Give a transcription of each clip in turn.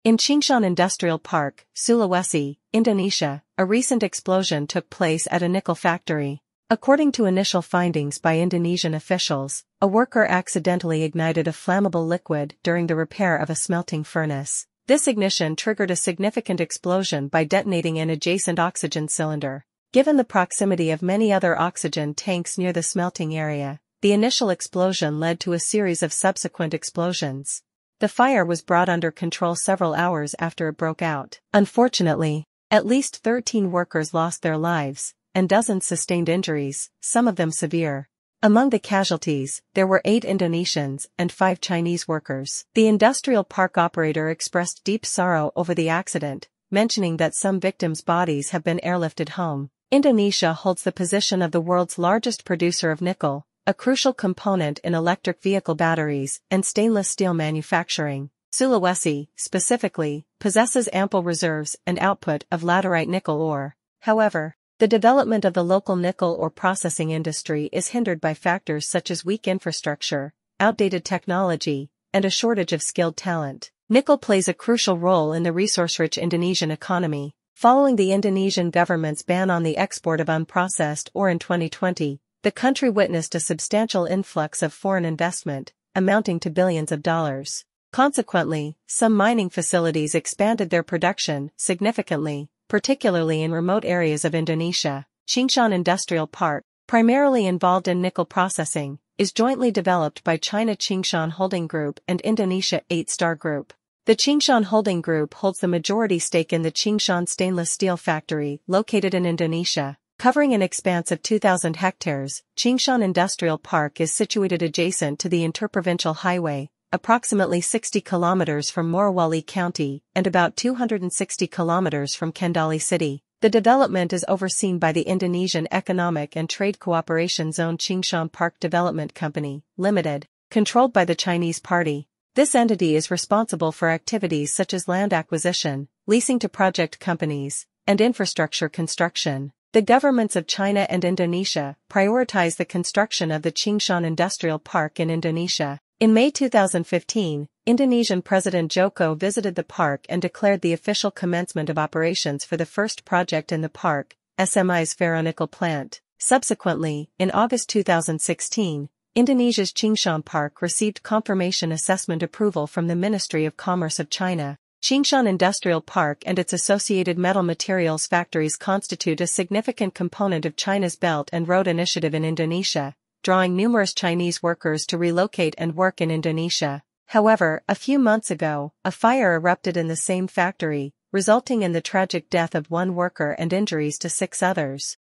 In Qingshan Industrial Park, Sulawesi, Indonesia, a recent explosion took place at a nickel factory. According to initial findings by Indonesian officials, a worker accidentally ignited a flammable liquid during the repair of a smelting furnace. This ignition triggered a significant explosion by detonating an adjacent oxygen cylinder. Given the proximity of many other oxygen tanks near the smelting area, the initial explosion led to a series of subsequent explosions. The fire was brought under control several hours after it broke out. Unfortunately, at least 13 workers lost their lives, and dozens sustained injuries, some of them severe. Among the casualties, there were 8 Indonesians and 5 Chinese workers. The industrial park operator expressed deep sorrow over the accident, mentioning that some victims' bodies have been airlifted home. Indonesia holds the position of the world's largest producer of nickel, a crucial component in electric vehicle batteries and stainless steel manufacturing. Sulawesi, specifically, possesses ample reserves and output of laterite nickel ore. However, the development of the local nickel ore processing industry is hindered by factors such as weak infrastructure, outdated technology, and a shortage of skilled talent. Nickel plays a crucial role in the resource-rich Indonesian economy. Following the Indonesian government's ban on the export of unprocessed ore in 2020, the country witnessed a substantial influx of foreign investment, amounting to billions of dollars. Consequently, some mining facilities expanded their production significantly, particularly in remote areas of Indonesia. Qingshan Industrial Park, primarily involved in nickel processing, is jointly developed by China Qingshan Holding Group and Indonesia 8 Star Group. The Qingshan Holding Group holds the majority stake in the Qingshan stainless steel factory, located in Indonesia. Covering an expanse of 2,000 hectares, Qingshan Industrial Park is situated adjacent to the interprovincial highway, approximately 60 kilometers from Morowali County and about 260 kilometers from Kendali City. The development is overseen by the Indonesian Economic and Trade Cooperation Zone Qingshan Park Development Company, Limited, controlled by the Chinese party. This entity is responsible for activities such as land acquisition, leasing to project companies, and infrastructure construction. The governments of China and Indonesia prioritize the construction of the Qingshan Industrial Park in Indonesia. In May 2015, Indonesian President Joko visited the park and declared the official commencement of operations for the first project in the park, SMI's ferronickel plant. Subsequently, in August 2016, Indonesia's Qingshan Park received confirmation assessment approval from the Ministry of Commerce of China. Qingshan Industrial Park and its associated metal materials factories constitute a significant component of China's Belt and Road Initiative in Indonesia, drawing numerous Chinese workers to relocate and work in Indonesia. However, a few months ago, a fire erupted in the same factory, resulting in the tragic death of 1 worker and injuries to 6 others.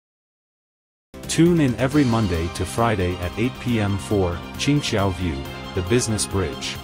Tune in every Monday to Friday at 8 p.m. for Qingxiao View, the Business Bridge.